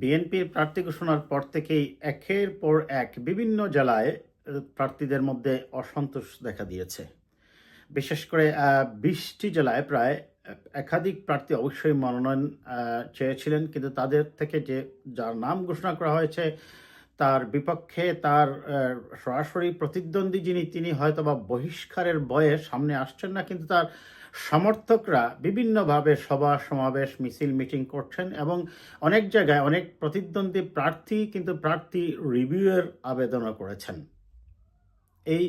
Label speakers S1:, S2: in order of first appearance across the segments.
S1: বিএনপির প্রার্থী ঘোষণার পর থেকেই একের পর এক বিভিন্ন জেলায় প্রার্থীদের মধ্যে অসন্তোষ দেখা দিয়েছে। বিশেষ করে ২০টি জেলায় প্রায় একাধিক প্রার্থী অবশ্যই মনোনয়ন চেয়েছিলেন, কিন্তু তাদের থেকে যার নাম ঘোষণা করা হয়েছে তার বিপক্ষে তার সরাসরি প্রতিদ্বন্দ্বী তিনি হয়তোবা বহিষ্কারের ভয়ে সামনে আসছেন না, কিন্তু তার সমর্থকরা বিভিন্নভাবে সভা সমাবেশ মিছিল মিটিং করছেন এবং অনেক জায়গায় অনেক প্রতিদ্বন্দ্বী প্রার্থী কিন্তু প্রার্থী রিভিউয়ের আবেদনও করেছেন। এই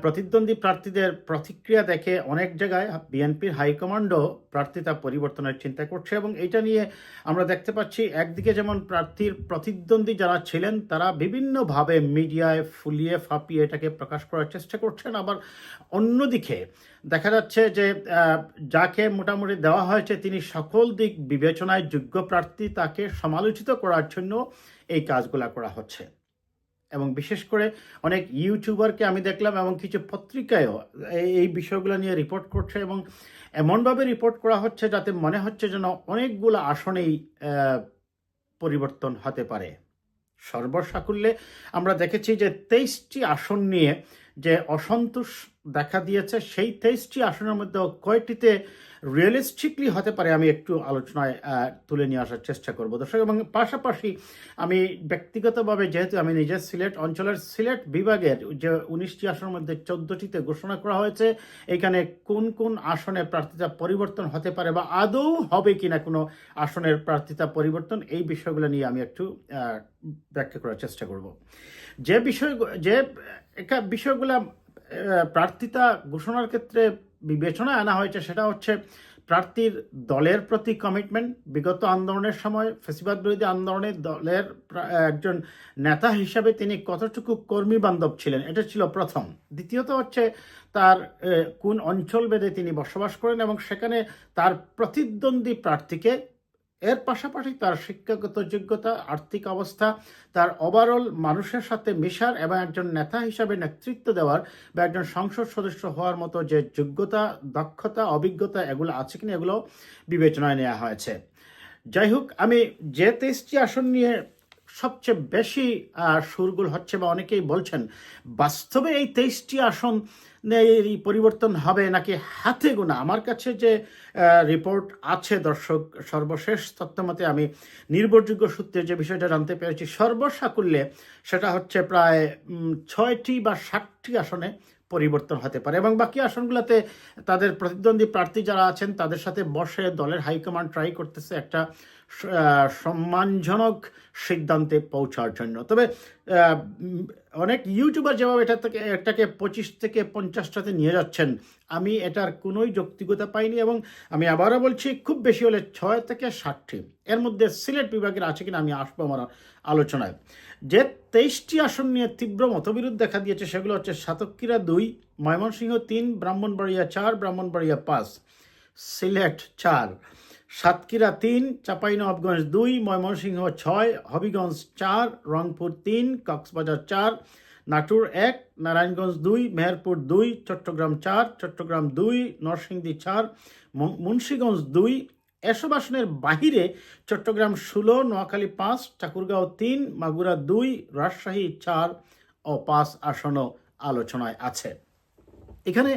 S1: প্রতিদ্বন্দ্বী প্রার্থীদের প্রতিক্রিয়া দেখে অনেক জায়গায় বিএনপির হাইকমান্ডও প্রার্থিতা পরিবর্তনের চিন্তা করছে এবং এটা নিয়ে আমরা দেখতে পাচ্ছি একদিকে যেমন প্রার্থীর প্রতিদ্বন্দ্বী যারা ছিলেন তারা বিভিন্নভাবে মিডিয়ায় ফুলিয়ে ফাঁপিয়ে এটাকে প্রকাশ করার চেষ্টা করছেন, আবার অন্যদিকে দেখা যাচ্ছে যে যাকে মোটামুটি দেওয়া হয়েছে তিনি সকল দিক বিবেচনায় যোগ্য প্রার্থী, তাকে সমালোচিত করার জন্য এই কাজগুলা করা হচ্ছে। এবং বিশেষ করে অনেক ইউটিউবারকে আমি দেখলাম এবং কিছু পত্রিকায়ও এই বিষয়গুলো নিয়ে রিপোর্ট করছে এবং এমনভাবে রিপোর্ট করা হচ্ছে যাতে মনে হচ্ছে যেন অনেকগুলো আসনেই পরিবর্তন হতে পারে। সর্বসাকুল্যে আমরা দেখেছি যে ২৩টি আসন নিয়ে যে অসন্তোষ দেখা দিয়েছে, সেই ২৩টি আসনের মধ্যে কয়টিতে রিয়েলিস্টিকলি হতে পারে আমি একটু আলোচনায় তুলে নিয়ে আসার চেষ্টা করব দর্শক। এবং পাশাপাশি আমি ব্যক্তিগতভাবে, যেহেতু আমি নিজের সিলেট অঞ্চলের সিলেট বিভাগের যে ১৯টি আসনের মধ্যে ১৪টিতে ঘোষণা করা হয়েছে, এখানে কোন কোন আসনে প্রার্থিতা পরিবর্তন হতে পারে বা আদৌ হবে কিনা কোনো আসনের প্রার্থিতা পরিবর্তন, এই বিষয়গুলো নিয়ে আমি একটু ব্যাখ্যা করার চেষ্টা করব। যে বিষয়গুলো প্রার্থিতা ঘোষণার ক্ষেত্রে বিবেচনায় আনা হয়েছে সেটা হচ্ছে প্রার্থীর দলের প্রতি কমিটমেন্ট। বিগত আন্দোলনের সময়, ফ্যাসিবাদ বিরোধী আন্দোলনে দলের একজন নেতা হিসাবে তিনি কতটুকু কর্মী বান্ধব ছিলেন, এটা ছিল প্রথম। দ্বিতীয়ত হচ্ছে তার কোন অঞ্চল ভেদে তিনি বসবাস করেন এবং সেখানে তার প্রতিদ্বন্দ্বী প্রার্থীকে এর পাশাপাশি তার শিক্ষাগত যোগ্যতা, আর্থিক অবস্থা, তার ওভারঅল মানুষের সাথে মেশার এবং একজন নেতা হিসাবে নেতৃত্ব দেওয়ার বা একজন সংসদ সদস্য হওয়ার মতো যে যোগ্যতা, দক্ষতা, অভিজ্ঞতা এগুলো আছে কিনা এগুলো বিবেচনায় নেওয়া হয়েছে। যাই হোক, আমি যে ২৩টি আসন নিয়ে সবচেয়ে বেশি সুরগুল হচ্ছে বা অনেকেই বলছেন বাস্তবে এই ২৩টি আসন পরিবর্তন হবে নাকি হাতে গোনা, আমার কাছে যে রিপোর্ট আছে দর্শক, সর্বশেষ তথ্যমতে আমি নির্ভরযোগ্য সূত্রে যে বিষয়টা জানতে পেরেছি, সর্বসাকুল্যে সেটা হচ্ছে প্রায় ৬টি বা ৭টি আসনে পরিবর্তন হতে পারে এবং বাকি আসনগুলোতে তাদের প্রতিদ্বন্দ্বী প্রার্থী যারা আছেন তাদের সাথে বসে দলের হাইকমান্ড ট্রাই করতেছে একটা সম্মানজনক সিদ্ধান্তে পৌঁছার জন্য। তবে অনেক ইউটিউবার যেভাবে এটাকে ২৫ থেকে ৫০টাতে নিয়ে যাচ্ছেন, আমি এটার কোনোই যৌক্তিকতা পাইনি এবং আমি আবারও বলছি খুব বেশি হলে ৬ থেকে ৭টি, এর মধ্যে সিলেট বিভাগের আছে কিনা আমি আসবো আমার আলোচনায়। যে ২৩টি আসন নিয়ে তীব্র মতবিরোধ দেখা দিয়েছে সেগুলো হচ্ছে সাতক্ষীরা ২, ময়মনসিংহ ৩, ব্রাহ্মণবাড়িয়া ৪, ব্রাহ্মণবাড়িয়া ৫, সিলেট ৪, সাতক্ষীরা ৩, চাঁপাইনবাবগঞ্জ ২, ময়মনসিংহ ৬, হবিগঞ্জ ৪, রংপুর ৩, কক্সবাজার ৪, নাটোর ১, নারায়ণগঞ্জ ২, মেহেরপুর ২, চট্টগ্রাম ৪, চট্টগ্রাম ২, নরসিংদী ৪, মুন্সিগঞ্জ ২। এসব আসনের বাহিরে চট্টগ্রাম ১৬, নোয়াখালী ৫, ঠাকুরগাঁও ৩, মাগুরা ২, রাজশাহী ৪ ও ৫ আসনও আলোচনায় আছে। এখানে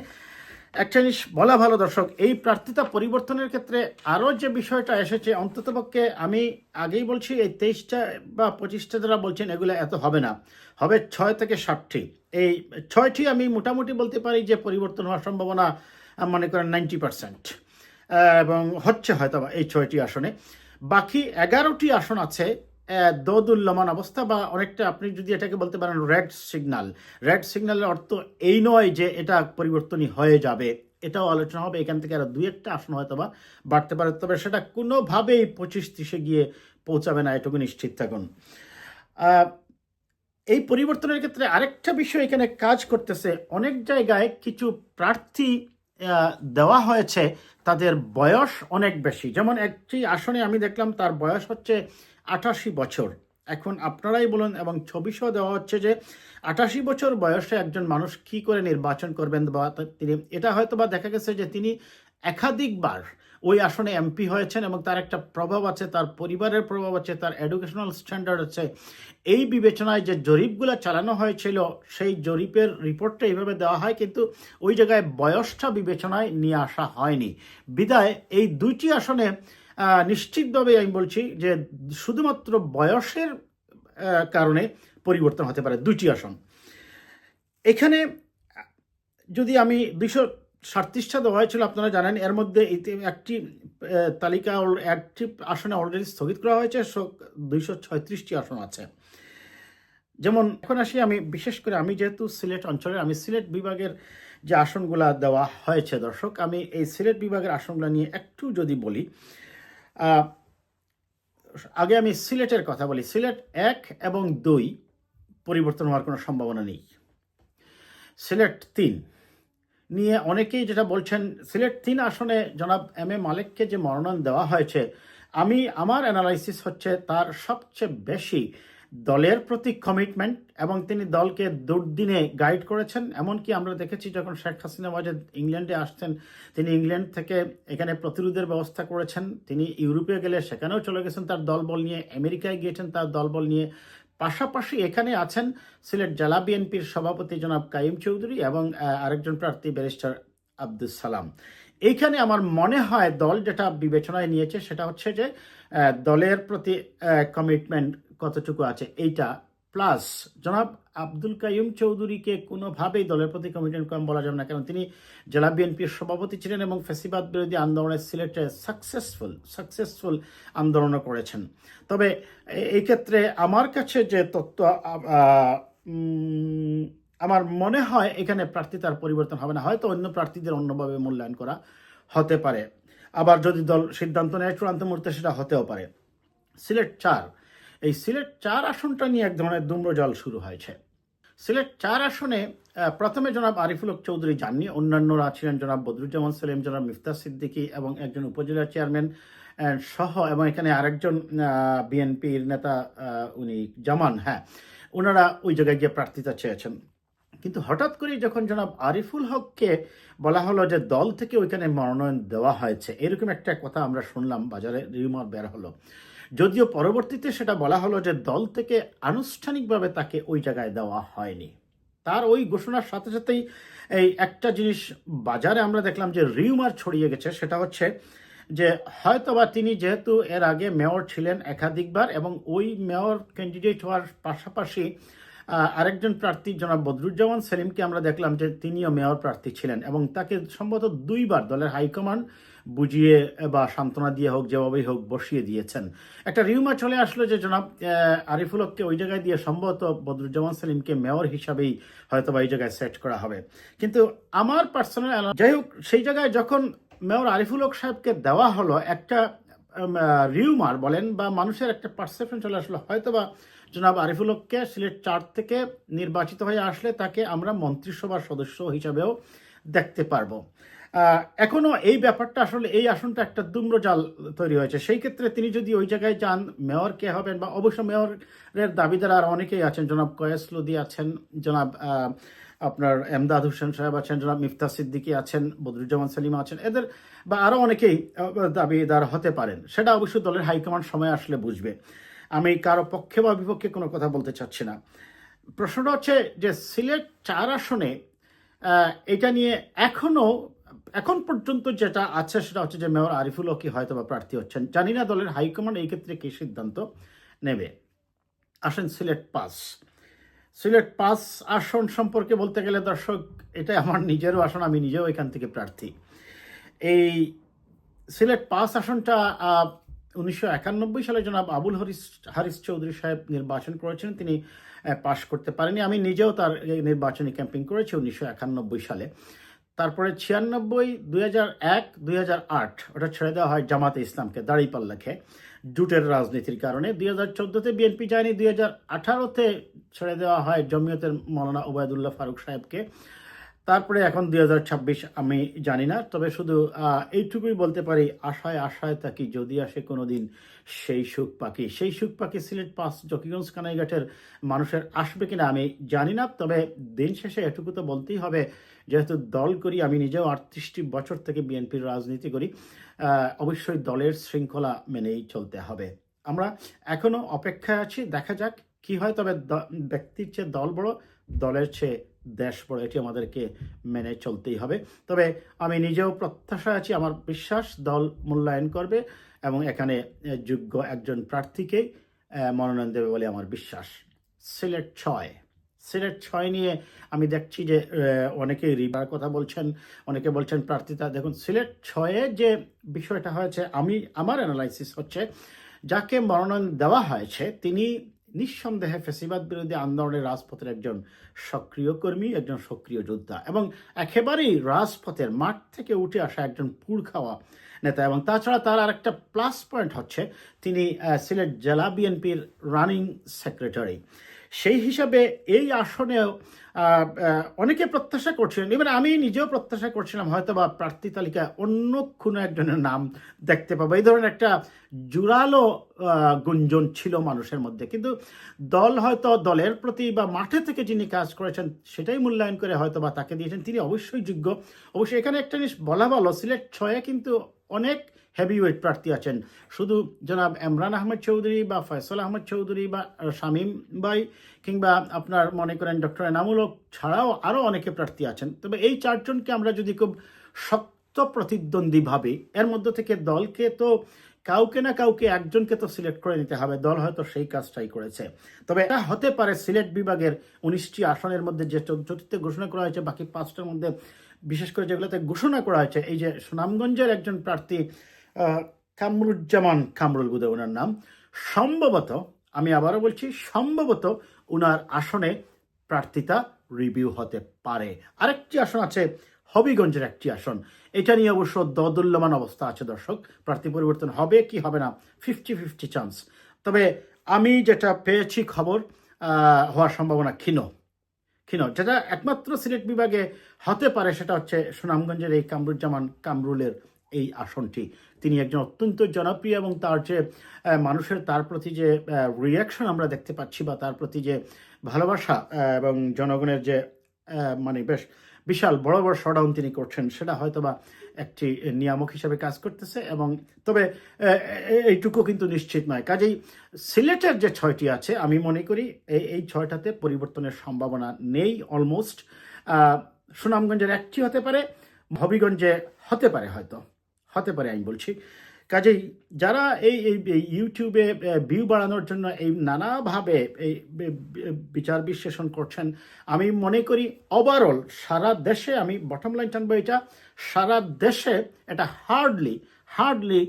S1: একটা জিনিস বলা ভালো দর্শক, এই প্রার্থিতা পরিবর্তনের ক্ষেত্রে আরও যে বিষয়টা এসেছে, অন্ততপক্ষে আমি আগেই বলছি এই ২৩টা বা ২৫টা যারা বলছেন এগুলো এত হবে না, হবে ৬ থেকে ৭টি। এই ৬টি আমি মোটামুটি বলতে পারি যে পরিবর্তন হওয়ার সম্ভাবনা মনে করেন 90%, এবং হচ্ছে হয়তো এই ৬টি আসনে। বাকি ১১টি আসন আছে দোদুল্যমান অবস্থা বা অনেকটা, আপনি যদি এটাকে বলতে পারেন রেড সিগন্যাল। রেড সিগন্যালের অর্থ এই নয় যে এটা পরিবর্তনই হয়ে যাবে, এটাও আলোচনা হবে। এখান থেকে আরো ২-১টা আসন হয়তো বা বাড়তে পারে, তবে সেটা কোনোভাবেই ২৫-৩০-এ গিয়ে পৌঁছাবে না, এটুকু নিশ্চিত থাকুন। এই পরিবর্তনের ক্ষেত্রে আরেকটা বিষয় এখানে কাজ করতেছে, অনেক জায়গায় কিছু প্রার্থী দেওয়া হয়েছে তাদের বয়স অনেক বেশি। যেমন একটি আসনে আমি দেখলাম তার বয়স হচ্ছে ৮৮ বছর। এখন আপনারাই বলুন, এবং ছবিসহ দেওয়া হচ্ছে যে ৮৮ বছর বয়সে একজন মানুষ কি করে নির্বাচন করবেন, বা তিনি এটা হয়তো বা দেখা গেছে যে তিনি একাধিকবার ওই আসনে এমপি হয়েছেন এবং তার একটা প্রভাব আছে, তার পরিবারের প্রভাব আছে, তার এডুকেশনাল স্ট্যান্ডার্ড আছে। এই বিবেচনায় যে জরিপগুলো চালানো হয়েছিল সেই জরিপের রিপোর্টটা এইভাবে দেওয়া হয়, কিন্তু ওই জায়গায় বয়সটা বিবেচনায় নিয়ে আসা হয়নি। বিদায় এই দুইটি আসনে নিশ্চিতভাবে আমি বলছি যে শুধুমাত্র বয়সের কারণে পরিবর্তন হতে পারে দুইটি আসন। এখানে যদি আমি 237টা দেওয়া হয়েছিল, আপনারা জানেন, এর মধ্যে একটি তালিকা একটি আসনে অলরেডি স্থগিত করা হয়েছে, 236টি আসন আছে। যেমন এখন আসি আমি বিশেষ করে, আমি যেহেতু সিলেট অঞ্চলের, আমি সিলেট বিভাগের যে আসনগুলা দেওয়া হয়েছে দর্শক, আমি এই সিলেট বিভাগের আসনগুলো নিয়ে একটু যদি বলি, আগে আমি সিলেটের কথা বলি। সিলেট 1 এবং 2 পরিবর্তন হওয়ার কোনো সম্ভাবনা নেই। সিলেট 3 নিয়ে অনেকেই যেটা বলছেন, সিলেট 3 আসনে জনাব এম এ মালেককে যে মনোনয়ন দেওয়া হয়েছে, আমার অ্যানালাইসিস হচ্ছে তার সবচেয়ে বেশি দলের প্রতি কমিটমেন্ট, এবং তিনি দলকে দুর্দিনে গাইড করেছেন। এমনকি আমরা দেখেছি যখন শেখ হাসিনা ওয়াজেদ ইংল্যান্ডে আসছেন, তিনি ইংল্যান্ড থেকে এখানে প্রতিরোধের ব্যবস্থা করেছেন। তিনি ইউরোপে গেলে সেখানেও চলে গেছেন তার দলবল নিয়ে, আমেরিকায় গিয়েছেন তার দলবল নিয়ে। পাশাপাশি এখানে আছেন সিলেট জেলা বিএনপির সভাপতি জনাব কাইম চৌধুরী এবং আরেকজন প্রার্থী ব্যারিস্টার আব্দুল সালাম। এইখানে আমার মনে হয় দল যেটা বিবেচনায় নিয়েছে সেটা হচ্ছে যে দলের প্রতি কমিটমেন্ট কতটুকু আছে এইটা, প্লাস জনাব আব্দুল কাইম চৌধুরীকে কোনোভাবেই দলের প্রতি কমিটমেন্ট কম বলা যাবে না, কারণ তিনি জেলা বিএনপির সভাপতি ছিলেন এবং ফ্যাসিবাদ বিরোধী আন্দোলনে সিলেটে সাকসেসফুল আন্দোলনও করেছেন। তবে এই ক্ষেত্রে আমার কাছে যে তথ্য, আমার মনে হয় এখানে প্রার্থী তার পরিবর্তন হবে না, হয়তো অন্য প্রার্থীদের অন্যভাবে মূল্যায়ন করা হতে পারে। আবার যদি দল সিদ্ধান্ত নেয় চূড়ান্ত মুহূর্তে, সেটা হতেও পারে। সিলেট 4, এই সিলেট 4 আসনটা নিয়ে এক ধরনের দুম্রজল শুরু হয়েছে। সিলেট 4 আসনে প্রথমে জনাব আরিফুল হক চৌধুরী যাননি, অন্যান্যরা ছিলেন জনাব বদরুজ্জামান সেলিম, জনাব মিফতাহ সিদ্দিকী এবং একজন উপজেলা চেয়ারম্যান সহ, এবং এখানে আরেকজন বিএনপির নেতা উনি জামান, ওনারা ওই জায়গায় গিয়ে প্রার্থিতা চেয়েছেন। কিন্তু হঠাৎ করেই যখন জনাব আরিফুল হককে বলা হলো যে দল থেকে ওইখানে মনোনয়ন দেওয়া হয়েছে, এরকম একটা কথা আমরা শুনলাম, বাজারে রিউমার বের হলো। যদিও পরবর্তীতে সেটা বলা হলো যে দল থেকে আনুষ্ঠানিকভাবে তাকে ওই জায়গায় দেওয়া হয়নি। তার ওই ঘোষণার সাথে সাথেই এই একটা জিনিস বাজারে আমরা দেখলাম যে রিউমার ছড়িয়ে গেছে, সেটা হচ্ছে যে হয়তোবা তিনি যেহেতু এর আগে মেয়র ছিলেন একাধিকবার, এবং ওই মেয়র ক্যান্ডিডেট হওয়ার পাশাপাশি আরেকজন প্রার্থী জনাব বদরুজ্জামান সেলিমকে আমরা দেখলাম যে তিনিও মেয়র প্রার্থী ছিলেন, এবং তাকে সম্ভবত 2 বার দলের হাইকমান্ড বুঝিয়ে বা সান্ত্বনা দিয়ে হোক, যেভাবেই হোক বসিয়ে দিয়েছেন। একটা রিউমার চলে আসলো যে জনাব আরিফুল হককে ওই জায়গায় দিয়ে সম্ভবত বদরুজ্জামান সেলিমকে মেয়র হিসাবেই হয়তো বা এই জায়গায় সেট করা হবে। কিন্তু আমার পার্সোনাল, যাই হোক, সেই জায়গায় যখন মেয়র আরিফুল হক সাহেবকে দেওয়া হলো, একটা রিউমার বলেন বা মানুষের একটা পারসেপশন চলে আসলো, হয়তোবা জনাব আরিফুল হককে সিলেট 4 থেকে নির্বাচিত হয়ে আসলে তাকে আমরা মন্ত্রিসভার সদস্য হিসাবেও দেখতে পারবো। এখনো এই ব্যাপারটা আসলে, এই আসনটা একটা দুম্রজাল তৈরি হয়েছে। সেই ক্ষেত্রে তিনি যদি ওই জায়গায় যান, মেয়র কে হবেন, বা অবশ্য মেয়রের দাবিদার আর অনেকেই আছেন, জনাব কয়েস লুদি আছেন, জনাব আপনার এমদাদ হোসেন সাহেব আছেন, জনাব মিফতাহ সিদ্দিকী আছেন, বদরুজ্জামান সেলিম আছেন, এদের বা আরও অনেকেই দাবিদার হতে পারেন। সেটা অবশ্যই দলের হাইকমান্ড সময় আসলে বুঝবে। আমি কারো পক্ষে বা বিপক্ষে কোনো কথা বলতে চাচ্ছি না। প্রশ্নটা হচ্ছে যে সিলেট 4 আসনে এটা নিয়ে এখন পর্যন্ত যেটা আছে সেটা হচ্ছে যে মেয়র আরিফুল হকই হয়তো বা প্রার্থী হচ্ছেন। জানি না দলের হাইকমান্ড এই ক্ষেত্রে কী সিদ্ধান্ত নেবে। আসেন সিলেট 5 আসন সম্পর্কে বলতে গেলে দর্শক, এটা আমার নিজেরও আসন, আমি নিজেও এখান থেকে প্রার্থী। এই সিলেট 5 আসনটা 1991 সালে জনাব আবুল হারিস চৌধুরী সাহেব নির্বাচন করেছেন, তিনি পাশ করতে পারেনি। আমি নিজেও তার নির্বাচনী ক্যাম্পেইন করেছি 1991 সালে। তারপরে 96, 2001, 2008 ওটা ছেড়ে দেওয়া হয় জামাতে ইসলামকে, দাঁড়িপাল্লাকে, জুটের রাজনীতির কারণে। 2014-তে বিএনপি যায়নি, 2018-তে ছেড়ে দেওয়া হয় জমিয়তের মৌলানা ওবায়দুল্লাহ ফারুক সাহেবকে। তারপরে এখন 2026 আমি জানি না, তবে শুধু এইটুকুই বলতে পারি, আশায় থাকি যদি আসে কোনোদিন সেই সুখ পাখি সিলেট ৫ জকিগঞ্জ কানাইঘাটের মানুষের আসবে কিনা আমি জানি না। তবে দিন শেষে এটুকু তো বলতেই হবে, যেহেতু দল করি, আমি নিজেও ৩৮টি বছর থেকে বিএনপির রাজনীতি করি, অবশ্যই দলের শৃঙ্খলা মেনেই চলতে হবে। আমরা এখনো অপেক্ষায় আছি, দেখা যাক কি হয়। তবে ব্যক্তির চেয়ে দল বড়, দলের চেয়ে দেশ বড়, এটি আমাদেরকে মেনে চলতেই হবে। তবে আমি নিজেও প্রত্যাশা আছি, আমার বিশ্বাস দল মূল্যায়ন করবে এবং এখানে যোগ্য একজন প্রার্থীকেই মনোনয়ন দেবে বলে আমার বিশ্বাস। সিলেট ৬ নিয়ে আমি দেখছি যে অনেকেই রিবার কথা বলছেন, অনেকে বলছেন প্রার্থিতা। দেখুন, সিলেট ৬-এ যে বিষয়টা হয়েছে, আমার অ্যানালাইসিস হচ্ছে, যাকে মনোনয়ন দেওয়া হয়েছে তিনি নিঃসন্দেহে ফ্যাসিবাদ বিরোধী আন্দোলনের রাজপথের একজন সক্রিয় কর্মী, একজন সক্রিয় যোদ্ধা এবং একেবারেই রাজপথের মাঠ থেকে উঠে আসা একজন পুড় খাওয়া নেতা। এবং তাছাড়া তার আরেকটা প্লাস পয়েন্ট হচ্ছে, তিনি সিলেট জেলা বিএনপির রানিং সেক্রেটারি। সেই হিসাবে এই আসনেও অনেকে প্রত্যাশা করছিলেন, এবার আমি নিজেও প্রত্যাশা করছিলাম হয়তো বা প্রার্থী তালিকায় অন্য কোনো একজনের নাম দেখতে পাবো, এই ধরনের একটা জোরালো গুঞ্জন ছিল মানুষের মধ্যে। কিন্তু দল হয়তো দলের প্রতি বা মাঠে থেকে যিনি কাজ করেছেন সেটাই মূল্যায়ন করে হয়তো বা তাকে দিয়েছেন, তিনি অবশ্যই যোগ্য। অবশ্যই এখানে একটা জিনিস বলা ভালো, সিলেট ৬-এ কিন্তু অনেক হেভিওয়েট প্রার্থী আছেন। শুধু জনাব এমরান আহমেদ চৌধুরী বা ফয়সাল আহমেদ চৌধুরী বা শামীম ভাই কিংবা আপনার মনে করেন ডক্টর এনামুল হক ছাড়াও আরও অনেকে প্রার্থী আছেন। তবে এই ৪ জনকে আমরা যদি খুব শক্ত প্রতিদ্বন্দ্বী ভাবি, এর মধ্য থেকে দলকে তো কাউকে না কাউকে একজনকে তো সিলেক্ট করে নিতে হবে। দল হয়তো সেই কাজটাই করেছে। তবে এটা হতে পারে সিলেট বিভাগের ১৯টি আসনের মধ্যে যে ১৪টিতে ঘোষণা করা হয়েছে, বাকি ৫টার মধ্যে বিশেষ করে যেগুলোতে ঘোষণা করা হয়েছে, এই যে সুনামগঞ্জের একজন প্রার্থী কামরুজ্জামান কামরুল বুধে ওনার নাম, সম্ভবত, আমি আবারও বলছি, সম্ভবত ওনার আসনে প্রার্থিতা রিভিউ হতে পারে। আরেকটি আসন আছে হবিগঞ্জের একটি আসন, এটা নিয়ে অবশ্য দোদুল্যমান অবস্থা আছে দর্শক, প্রার্থী পরিবর্তন হবে কি হবে না 50-50 চান্স। তবে আমি যেটা পেয়েছি খবর, হওয়ার সম্ভাবনা ক্ষীণ। যেটা একমাত্র সিলেট বিভাগে হতে পারে সেটা হচ্ছে সুনামগঞ্জের এই কামরুজ্জামান কামরুলের এই আসনটি। তিনি একজন অত্যন্ত জনপ্রিয় এবং তার যে মানুষের তার প্রতি যে রিয়াকশন আমরা দেখতে পাচ্ছি বা তার প্রতি যে ভালোবাসা এবং জনগণের যে মানে বেশ বিশাল বড় বড় শোডাউন তিনি করছেন, সেটা হয়তো বা একটি নিয়ামক হিসেবে কাজ করতেছে। এবং তবে এইটুকু কিন্তু নিশ্চিত নয়। কাজেই সিলেটের যে 6টি আছে, আমি মনে করি এই 6টাতে পরিবর্তনের সম্ভাবনা নেই অলমোস্ট। সুনামগঞ্জের একটি হতে পারে, হবিগঞ্জে হতে পারে, হতে পারে আমি বলছি। কাজেই যারা এই ইউটিউবে ভিউ বাড়ানোর জন্য এই নানাভাবে এই বিচার বিশ্লেষণ করছেন, আমি মনে করি ওভারঅল সারা দেশে, আমি বটম লাইন টানবো, এটা সারা দেশে এটা হার্ডলি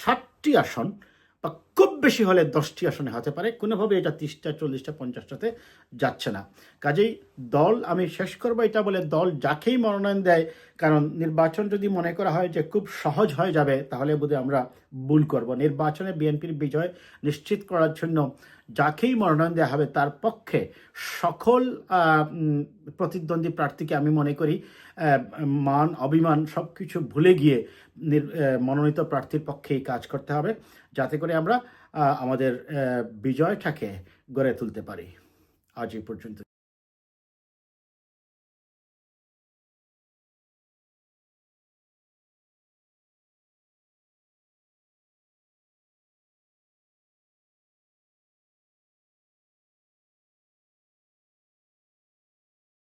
S1: 60টি আসন বা খুব বেশি হলে 10টি আসনে হতে পারে, কোনোভাবে এটা 30টা 40টা 50টাতে যাচ্ছে না। কাজেই দল, আমি শেষ করবো এটা বলে, দল যাকেই মনোনয়ন দেয়, কারণ নির্বাচন যদি মনে করা হয় যে খুব সহজ হয়ে যাবে, তাহলে বোধহয় আমরা ভুল করব। নির্বাচনে বিএনপির বিজয় নিশ্চিত করার জন্য যাকেই মনোনয়ন দেওয়া হবে তার পক্ষে সকল প্রতিদ্বন্দ্বী প্রার্থীকে আমি মনে করি মান অভিমান সব কিছু ভুলে গিয়ে মনোনীত প্রার্থীর পক্ষেই কাজ করতে হবে, যাতে করে আমরা আমাদের বিজয়টাকে গড়ে তুলতে পারি। আজ এই পর্যন্ত।